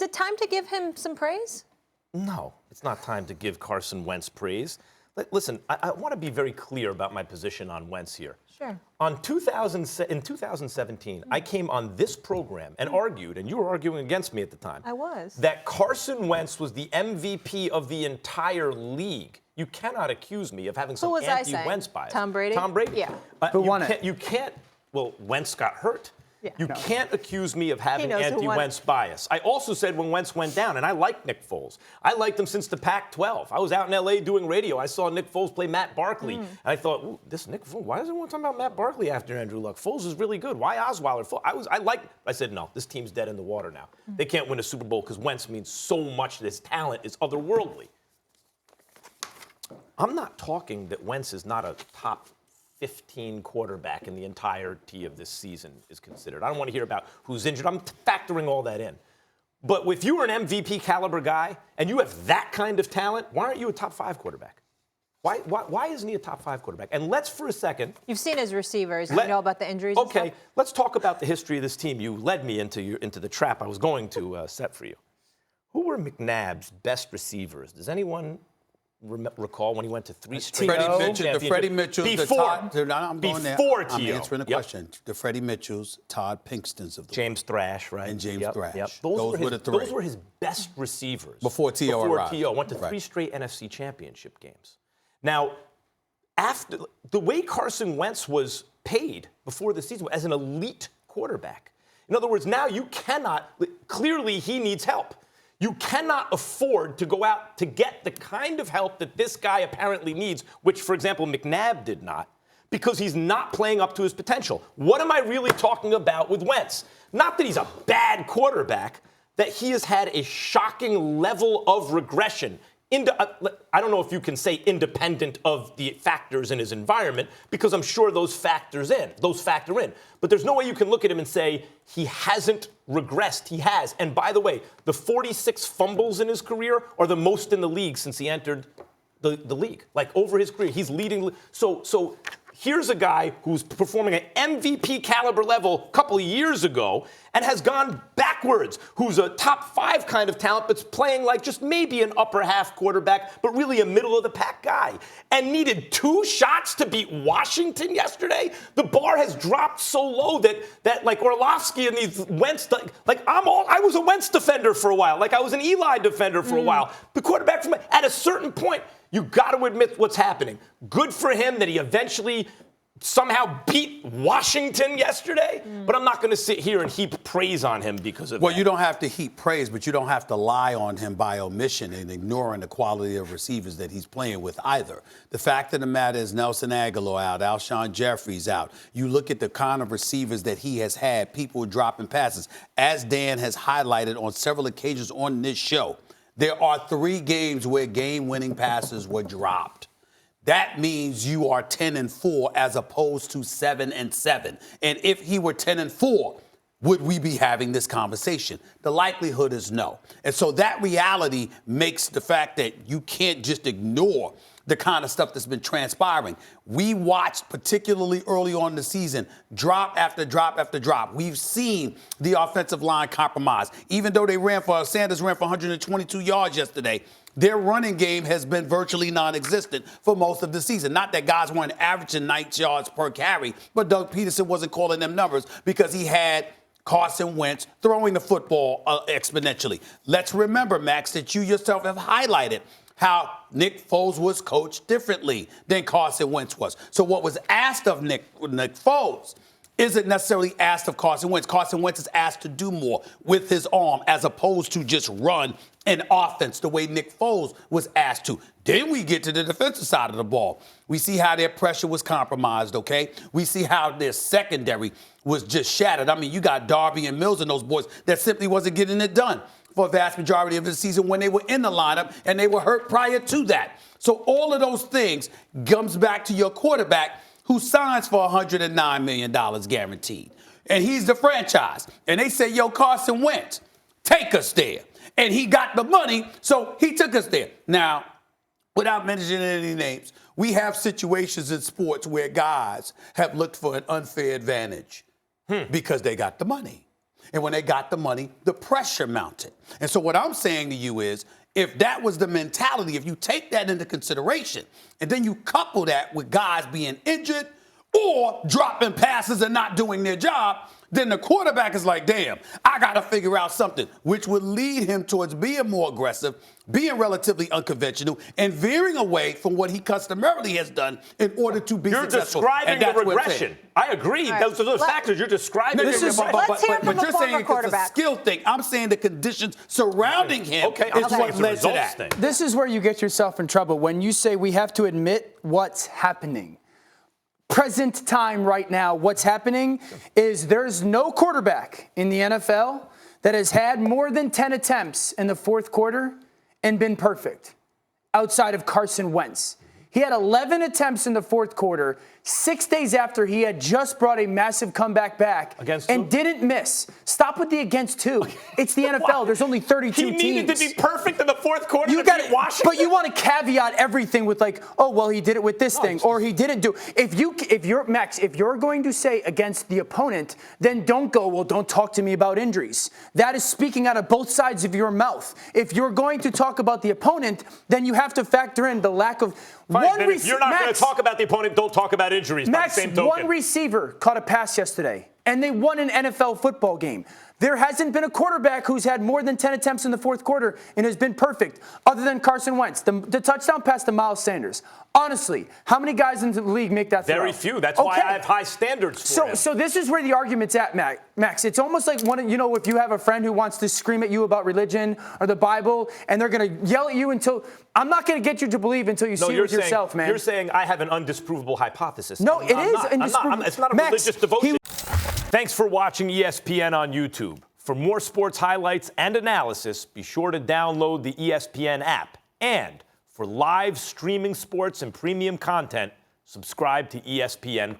it time to give him some praise? No, it's not time to give Carson Wentz praise. Listen, I want to be very clear about my position on Wentz here. Sure. In 2017, I came on this program and argued, and you were arguing against me at the time. I was. That Carson Wentz was the MVP of the entire league. You cannot accuse me of having some anti-Wentz bias. Tom Brady? Tom Brady? Yeah. Who won it? You can't, well, Wentz got hurt. Yeah. You can't accuse me of having knows who won anti-Wentz bias. I also said when Wentz went down, and I liked Nick Foles. I liked him since the Pac-12. I was out in L.A. doing radio. I saw Nick Foles play Matt Barkley. And I thought, ooh, this Nick Foles, why does everyone talk about Matt Barkley after Andrew Luck? Foles is really good. Why Osweiler? I said, no, this team's dead in the water now. They can't win a Super Bowl because Wentz means so much. His talent is otherworldly. I'm not talking that Wentz is not a top 15 quarterback in the entirety of this season is considered. I don't want to hear about who's injured. I'm factoring all that in. But if you were an MVP caliber guy and you have that kind of talent, why aren't you a top 5 quarterback? Why isn't he a top 5 quarterback? And let's for a second. You've seen his receivers. You know about the injuries. Okay, and stuff? let's talk about the history of this team. You led me into the trap I was going to set for you. Who were McNabb's best receivers? Does anyone recall when he went to 3 straight? Freddie Mitchell, the Freddie Mitchells, I'm going there. I'm answering the question. The Freddie Mitchells, Todd Pinkstons of the James Thrash, right? And James Thrash. Yep. Those were the 3. Those were his best receivers. Before T.O. arrived. Before T.O. Went to 3 straight NFC championship games. Now, after the way Carson Wentz was paid before the season as an elite quarterback. In other words, now you cannot, clearly he needs help. You cannot afford to go out to get the kind of help that this guy apparently needs, which, for example, McNabb did not, because he's not playing up to his potential. What am I really talking about with Wentz? Not that he's a bad quarterback, that he has had a shocking level of regression. I don't know if you can say independent of the factors in his environment, because I'm sure those factor in. But there's no way you can look at him and say he hasn't regressed. He has. And by the way, the 46 fumbles in his career are the most in the league since he entered the league. Like over his career, he's leading. So here's a guy who's performing at MVP caliber level a couple of years ago and has gone backwards, who's a top 5 kind of talent, but's playing like just maybe an upper half quarterback, but really a middle of the pack guy, and needed 2 shots to beat Washington yesterday. The bar has dropped so low that like Orlovsky and these Wentz, I was a Wentz defender for a while, like I was an Eli defender for a while. The quarterback at a certain point, you got to admit what's happening. Good for him that he eventually somehow beat Washington yesterday, but I'm not going to sit here and heap praise on him because of that. Well, you don't have to heap praise, but you don't have to lie on him by omission and ignoring the quality of receivers that he's playing with either. The fact of the matter is Nelson Aguilar out, Alshon Jeffrey's out. You look at the kind of receivers that he has had, people dropping passes. As Dan has highlighted on several occasions on this show, there are 3 games where game-winning passes were dropped. That means you are 10-4 as opposed to 7-7. And if he were 10-4, would we be having this conversation? The likelihood is no. And so that reality makes the fact that you can't just ignore the kind of stuff that's been transpiring. We watched, particularly early on in the season, drop after drop after drop. We've seen the offensive line compromise. Even though Sanders ran for 122 yards yesterday, their running game has been virtually non-existent for most of the season. Not that guys weren't averaging 9 yards per carry, but Doug Peterson wasn't calling them numbers because he had Carson Wentz throwing the football exponentially. Let's remember, Max, that you yourself have highlighted how Nick Foles was coached differently than Carson Wentz was. So what was asked of Nick Foles isn't necessarily asked of Carson Wentz. Carson Wentz is asked to do more with his arm as opposed to just run an offense the way Nick Foles was asked to. Then we get to the defensive side of the ball. We see how their pressure was compromised, okay? We see how their secondary was just shattered. I mean, you got Darby and Mills and those boys that simply wasn't getting it done for a vast majority of the season when they were in the lineup, and they were hurt prior to that. So all of those things comes back to your quarterback who signs for $109 million guaranteed. And he's the franchise. And they say, yo, Carson Wentz, take us there. And he got the money, so he took us there. Now, without mentioning any names, we have situations in sports where guys have looked for an unfair advantage because they got the money. And when they got the money, the pressure mounted. And so what I'm saying to you is, if that was the mentality, if you take that into consideration, and then you couple that with guys being injured or dropping passes and not doing their job, then the quarterback is like, damn, I got to figure out something, which would lead him towards being more aggressive, being relatively unconventional, and veering away from what he customarily has done in order to be successful. You're describing the regression. I agree. Right. Those are those factors. You're describing Let's hear from But a you're saying former it's a quarterback. skill thing. I'm saying the conditions surrounding him is what led to that. This is where you get yourself in trouble when you say we have to admit what's happening. Present time right now, what's happening is there's no quarterback in the NFL that has had more than 10 attempts in the fourth quarter and been perfect outside of Carson Wentz. He had 11 attempts in the fourth quarter, 6 days after he had just brought a massive comeback back and didn't miss. Stop with the against two. It's the NFL. There's only 32 teams. He needed to be perfect in the fourth quarter to beat Washington. But you want to caveat everything with like, oh, well, he did it with this thing, or he didn't do. If you're going to say against the opponent, then don't go, well, don't talk to me about injuries. That is speaking out of both sides of your mouth. If you're going to talk about the opponent, then you have to factor in the lack of if you're not going to talk about the opponent, don't talk about injuries. Max, by the same token. One receiver caught a pass yesterday, and they won an NFL football game. There hasn't been a quarterback who's had more than 10 attempts in the fourth quarter and has been perfect, other than Carson Wentz. The touchdown pass to Miles Sanders. Honestly, how many guys in the league make that throw? Very few. That's why I have high standards for him. So this is where the argument's at, Max. It's almost like if you have a friend who wants to scream at you about religion or the Bible, and they're going to yell at you until I'm not going to get you to believe until you see it with yourself, man. You're saying I have an undisprovable hypothesis. No, it is indisprovable. It's not a religious devotion. Thanks for watching ESPN on YouTube. For more sports highlights and analysis, be sure to download the ESPN app. And for live streaming sports and premium content, subscribe to ESPN+.